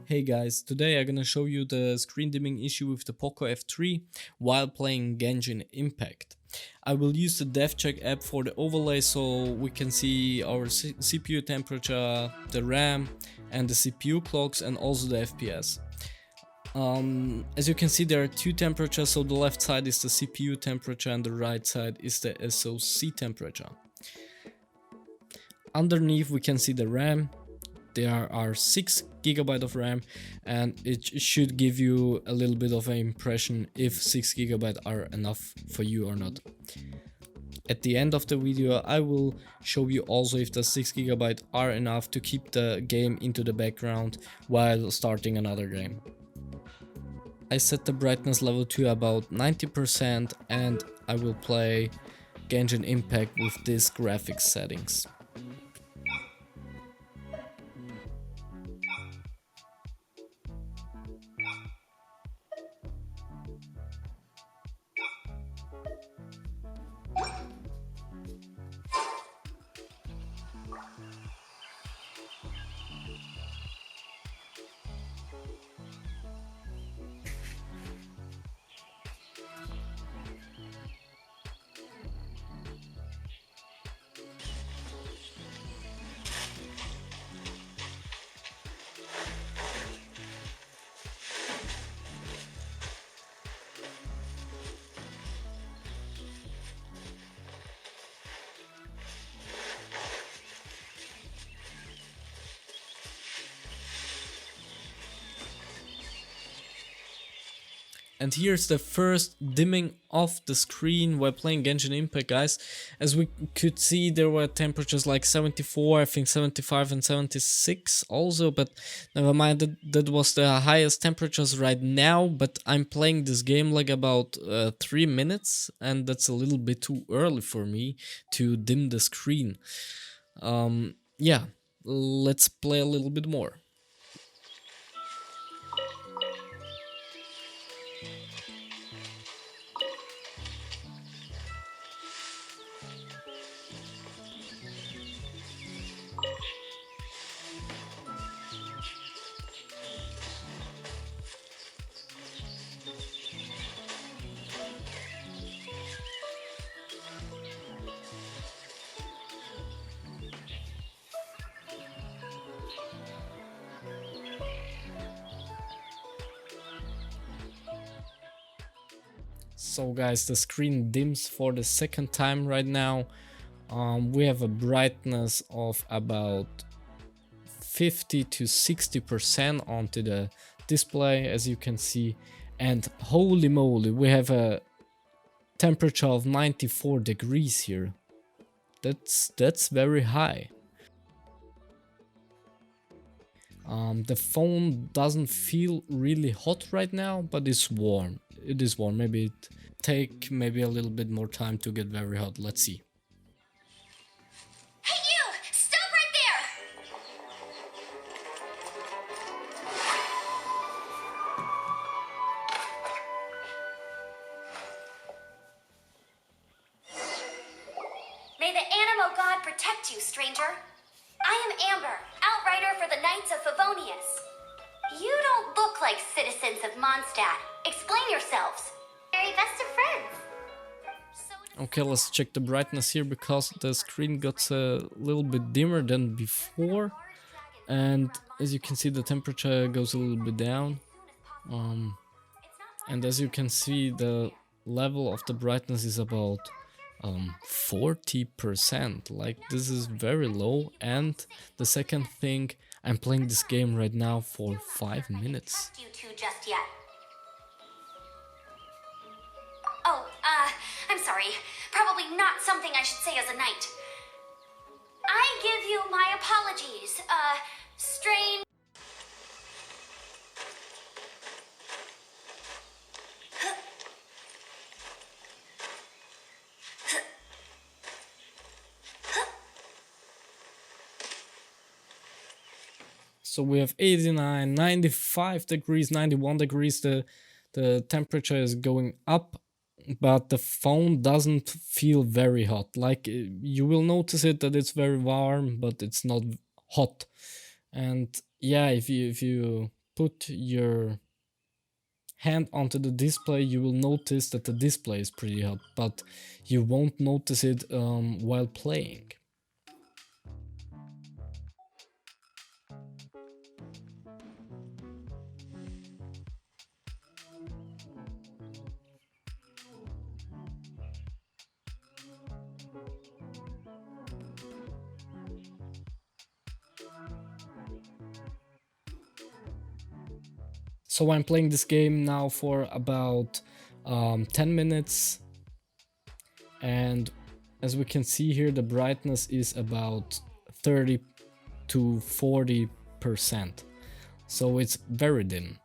Hey guys, today I'm gonna show you the screen dimming issue with the POCO F3 while playing Genshin Impact. I will use the DevCheck app for the overlay so we can see our CPU temperature, the RAM and the CPU clocks and also the FPS. As you can see, there are two temperatures, so the left side is the CPU temperature and the right side is the SoC temperature. Underneath we can see the RAM. There are 6 GB of RAM and it should give you a little bit of an impression if 6 GB are enough for you or not. At the end of the video I will show you also if the 6 GB are enough to keep the game into the background while starting another game. I set the brightness level to about 90% and I will play Genshin Impact with these graphics settings. And here's the first dimming of the screen while playing Genshin Impact, guys. As we could see, there were temperatures like 74, I think 75 and 76 also, but never mind, that was the highest temperatures right now, but I'm playing this game like about 3 minutes, and that's a little bit too early for me to dim the screen. Yeah, let's play a little bit more. So guys, the screen dims for the second time right now. We have a brightness of about 50 to 60% onto the display, as you can see, and holy moly, we have a temperature of 94 degrees here. That's very high. The phone doesn't feel really hot right now, but it's warm. It is warm. Maybe it take a little bit more time to get very hot. Let's see. Hey you! Stop right there! May the Animo God protect you, stranger. I am Amber, outrider for the Knights of Favonius. You don't look like citizens of Mondstadt. Explain yourselves. Very best of friends. Okay, let's check the brightness here because the screen got a little bit dimmer than before, and as you can see the temperature goes a little bit down, and as you can see the level of the brightness is about 40%. Like, this is very low. And the second thing, I'm playing this game right now for 5 minutes. You two just yet. Oh, I'm sorry. Probably not something I should say as a knight. I give you my apologies. Strange. So we have 89, 95 degrees, 91 degrees. The temperature is going up, but the phone doesn't feel very hot. Like, you will notice it that it's very warm, but it's not hot. And yeah, if you put your hand onto the display, you will notice that the display is pretty hot, but you won't notice it while playing. So I'm playing this game now for about 10 minutes, and as we can see here, the brightness is about 30 to 40%, so it's very dim.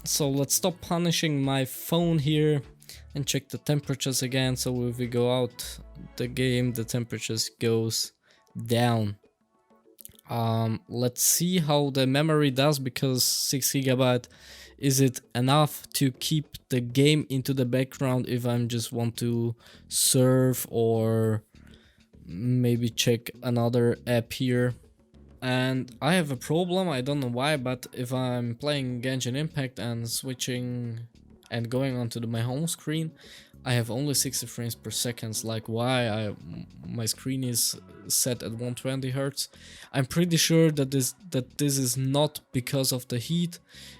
So let's stop punishing my phone here and check the temperatures again. So if we go out the game, the temperatures goes down. Let's see how the memory does, because 6 GB, is it enough to keep the game into the background if I'm just want to surf or maybe check another app here? And I have a problem, I don't know why, but if I'm playing Genshin Impact and switching and going onto my home screen, I have only 60 frames per second. Like, why? My screen is set at 120 Hz. I'm pretty sure that this is not because of the heat.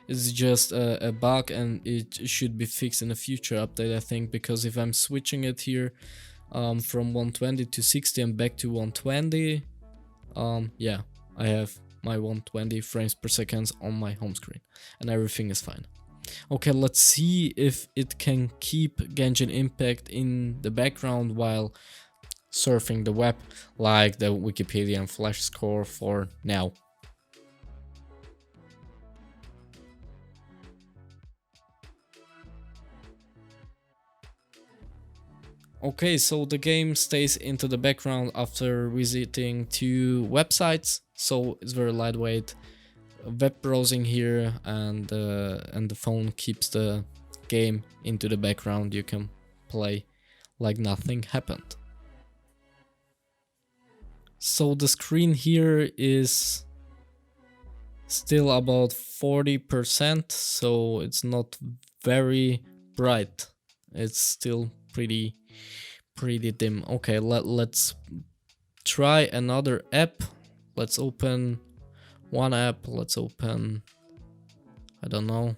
It's just a bug, and it should be fixed in a future update, I think, because if I'm switching it here from 120 to 60 and back to 120, yeah, I have my 120 frames per second on my home screen and everything is fine. Okay, let's see if it can keep Genshin Impact in the background while surfing the web, like the Wikipedia and Flash score for now. Okay, so the game stays into the background after visiting 2 websites, so it's very lightweight. Web browsing here, and the phone keeps the game into the background. You can play like nothing happened. So the screen here is still about 40%, so it's not very bright. It's still pretty dim. Okay, let's try another app. Let's open one app. Let's open, I don't know.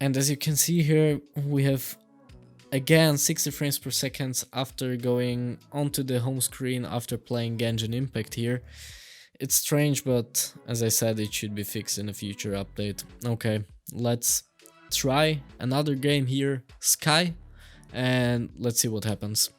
And as you can see here, we have again 60 frames per second after going onto the home screen after playing Genshin Impact here. It's strange, but as I said, it should be fixed in a future update. Okay, let's try another game here, Sky, and let's see what happens.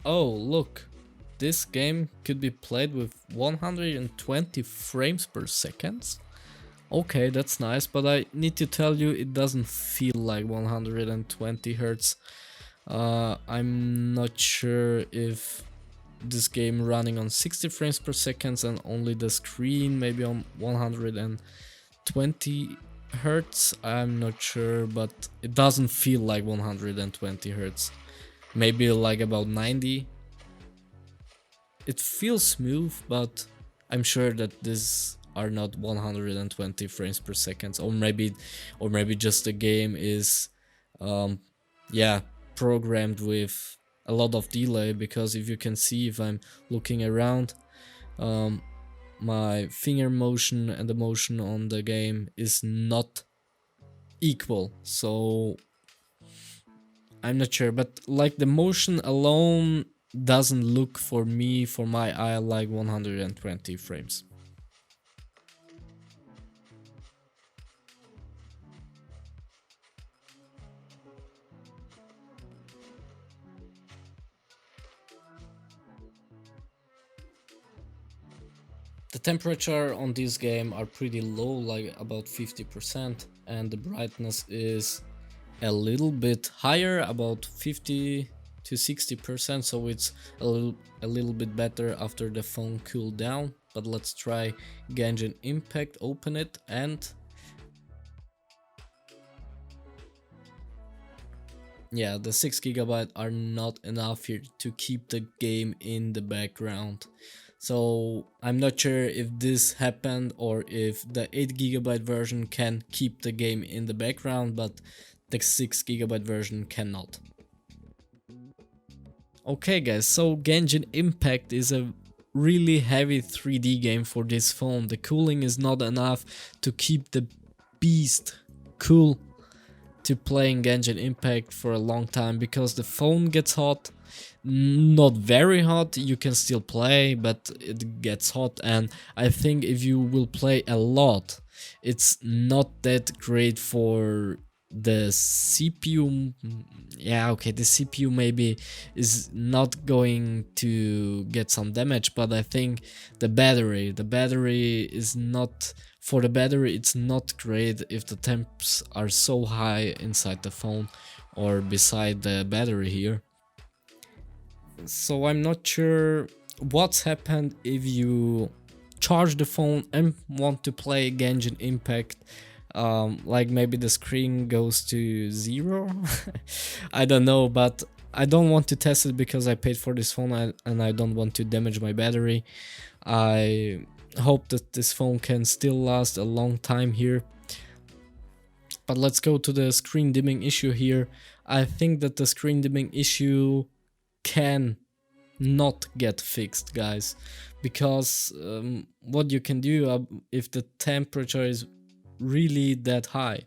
Oh, look, this game could be played with 120 frames per second. Okay, that's nice, but I need to tell you, it doesn't feel like 120 Hz. I'm not sure if this game running on 60 frames per second and only the screen maybe on 120 Hz. I'm not sure, but it doesn't feel like 120 Hz. Maybe like about 90. It feels smooth, but I'm sure that these are not 120 frames per second, or maybe just the game is yeah, programmed with a lot of delay, because if you can see, if I'm looking around, my finger motion and the motion on the game is not equal, so I'm not sure, but like the motion alone doesn't look for me, for my eye, like 120 frames. The temperature on this game are pretty low, like about 50%, and the brightness is a little bit higher, about 50 to 60%, so it's a little bit better after the phone cooled down. But let's try Genshin Impact, open it, and yeah, the 6 GB are not enough here to keep the game in the background. So I'm not sure if this happened or if the 8 GB version can keep the game in the background, but the 6 GB version cannot. Okay guys, so Genshin Impact is a really heavy 3D game for this phone. The cooling is not enough to keep the beast cool to playing Genshin Impact for a long time, because the phone gets hot. Not very hot, you can still play, but it gets hot, and I think if you will play a lot, it's not that great for the CPU. Yeah, okay, the CPU maybe is not going to get some damage, but I think the battery is not, for the battery it's not great if the temps are so high inside the phone or beside the battery here. So I'm not sure what's happened if you charge the phone and want to play Genshin Impact. Like maybe the screen goes to 0. I don't know, but I don't want to test it because I paid for this phone and I don't want to damage my battery. I hope that this phone can still last a long time here. But let's go to the screen dimming issue here. I think that the screen dimming issue can not get fixed, guys, because what you can do, if the temperature is really that high,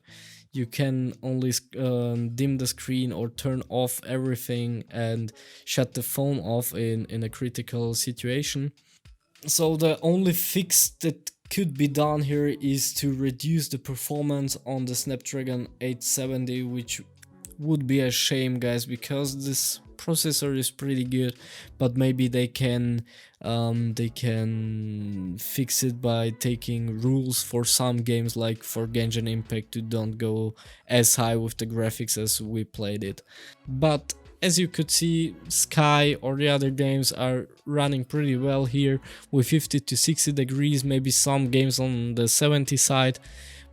you can only dim the screen or turn off everything and shut the phone off in a critical situation. So the only fix that could be done here is to reduce the performance on the Snapdragon 870, which would be a shame, guys, because this processor is pretty good, but maybe they can fix it by taking rules for some games, like for Genshin Impact, to don't go as high with the graphics as we played it. But as you could see, Sky or the other games are running pretty well here with 50 to 60 degrees, maybe some games on the 70 side.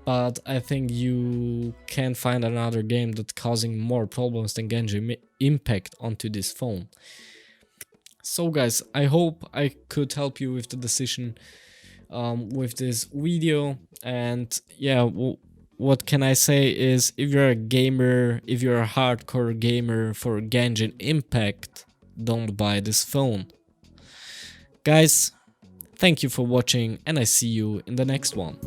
But I think you can find another game that's causing more problems than Genshin Impact onto this phone. So guys, I hope I could help you with the decision with this video. And yeah, what can I say is, if you're a gamer, if you're a hardcore gamer for Genshin Impact, don't buy this phone. Guys, thank you for watching, and I see you in the next one.